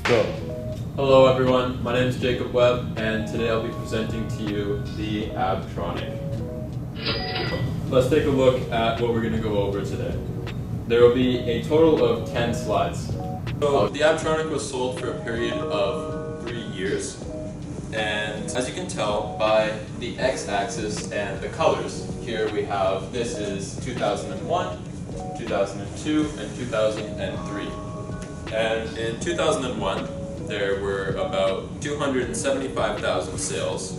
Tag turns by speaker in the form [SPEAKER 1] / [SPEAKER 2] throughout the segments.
[SPEAKER 1] Go. Hello everyone, my name is Jacob Webb, and today I'll be presenting to you the Abtronic. Let's take a look at what we're going to go over today. There will be a total of 10 slides. So the Abtronic was sold for a period of 3 years, and as you can tell by the x-axis and the colors, here we have, this is 2001, 2002, and 2003. And in 2001, there were about 275,000 sales,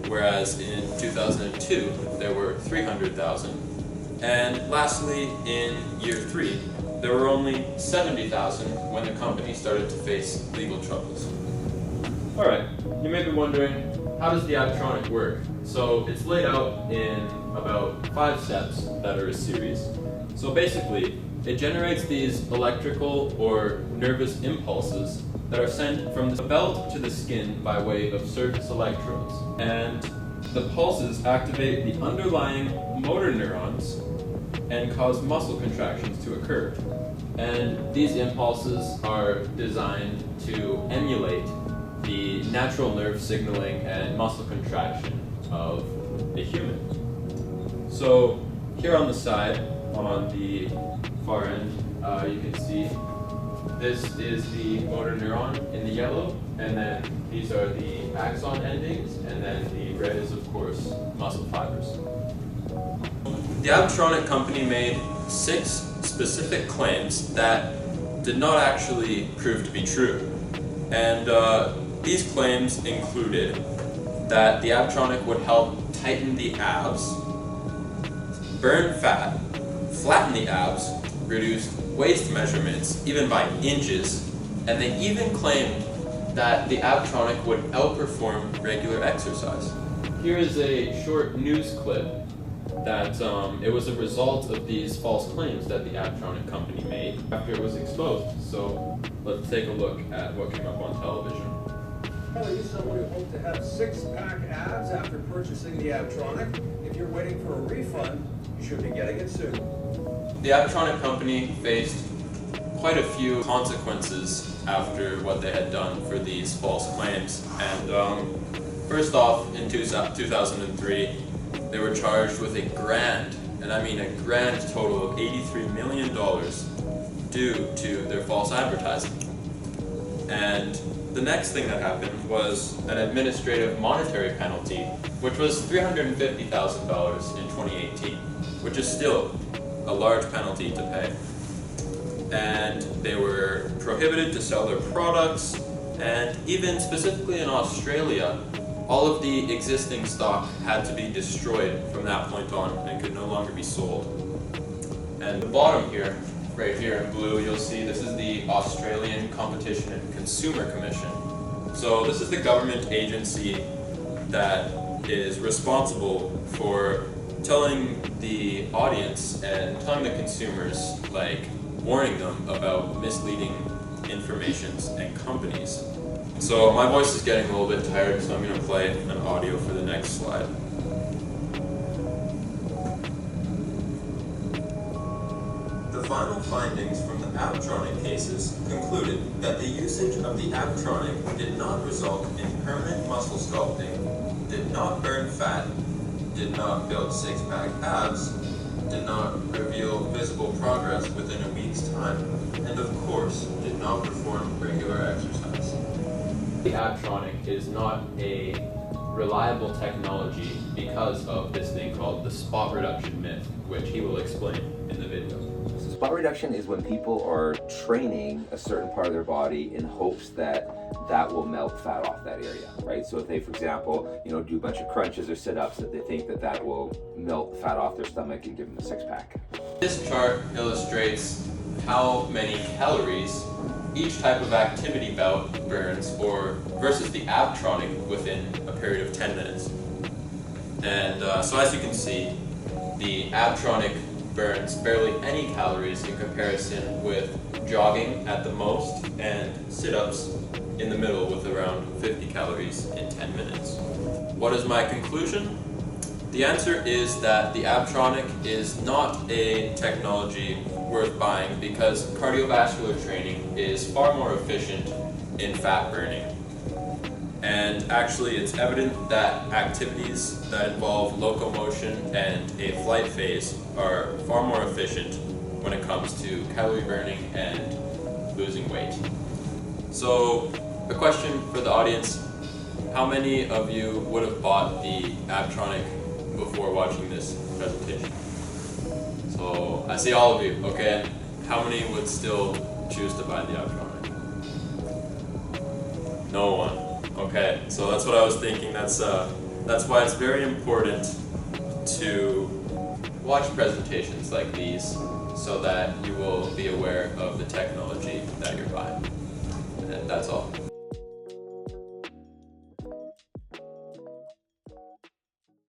[SPEAKER 1] whereas in 2002, there were 300,000. And lastly, in year 3, there were only 70,000 when the company started to face legal troubles. Alright, you may be wondering, how does the Abtronic work? So it's laid out in about 5 steps that are a series. So basically, it generates these electrical or nervous impulses that are sent from the belt to the skin by way of surface electrodes. And the pulses activate the underlying motor neurons and cause muscle contractions to occur. And these impulses are designed to emulate the natural nerve signaling and muscle contraction of a human. So here on the side, on the far end, you can see this is the motor neuron in the yellow, and then these are the axon endings, and then the red is, of course, muscle fibers. The Abtronic company made 6 specific claims that did not actually prove to be true. And these claims included that the Abtronic would help tighten the abs, burn fat, flatten the abs, reduce waist measurements, even by inches, and they even claimed that the Abtronic would outperform regular exercise. Here is a short news clip that it was a result of these false claims that the Abtronic company made after it was exposed. So let's take a look at what came up on television.
[SPEAKER 2] Are you someone who hoped to have 6-pack abs after purchasing the Abtronic? If you're waiting for a refund, you should be getting it soon.
[SPEAKER 1] The Abtronic company faced quite a few consequences after what they had done for these false claims. And first off, in 2003, they were charged with a grand, and I mean a grand total of $83 million due to their false advertising. And the next thing that happened was an administrative monetary penalty, which was $350,000 in 2018, which is still a large penalty to pay. And they were prohibited to sell their products, and even specifically in Australia, all of the existing stock had to be destroyed from that point on and could no longer be sold. And the bottom here, right here in blue, you'll see this is the Australian Competition and Consumer Commission. So this is the government agency that is responsible for telling the audience and telling the consumers, like warning them about misleading informations and companies. So my voice is getting a little bit tired, so I'm going to play an audio for the next slide. The final findings from the Abtronic cases concluded that the usage of the Abtronic did not result in permanent muscle sculpting, did not burn fat, did not build 6-pack abs, did not reveal visible progress within a week's time, and of course, did not perform regular exercise. The Abtronic is not a reliable technology because of this thing called the spot reduction myth, which he will explain in the video.
[SPEAKER 3] So spot reduction is when people are training a certain part of their body in hopes that that will melt fat off that area, right? So if they, for example, do a bunch of crunches or sit-ups, that they think that that will melt fat off their stomach and give them a 6-pack.
[SPEAKER 1] This chart illustrates how many calories each type of activity bout burns versus the Abtronic within a period of 10 minutes. And so as you can see, the Abtronic burns barely any calories in comparison with jogging at the most and sit-ups in the middle with around 50 calories in 10 minutes. What is my conclusion? The answer is that the Abtronic is not a technology worth buying because cardiovascular training is far more efficient in fat burning. And actually, it's evident that activities that involve locomotion and a flight phase are far more efficient when it comes to calorie burning and losing weight. So, a question for the audience: how many of you would have bought the Abtronic before watching this presentation? So, I see all of you, okay? How many would still choose to buy the Abtronic? No one. Okay, so that's what I was thinking. That's why it's very important to watch presentations like these so that you will be aware of the technology that you're buying. And that's all.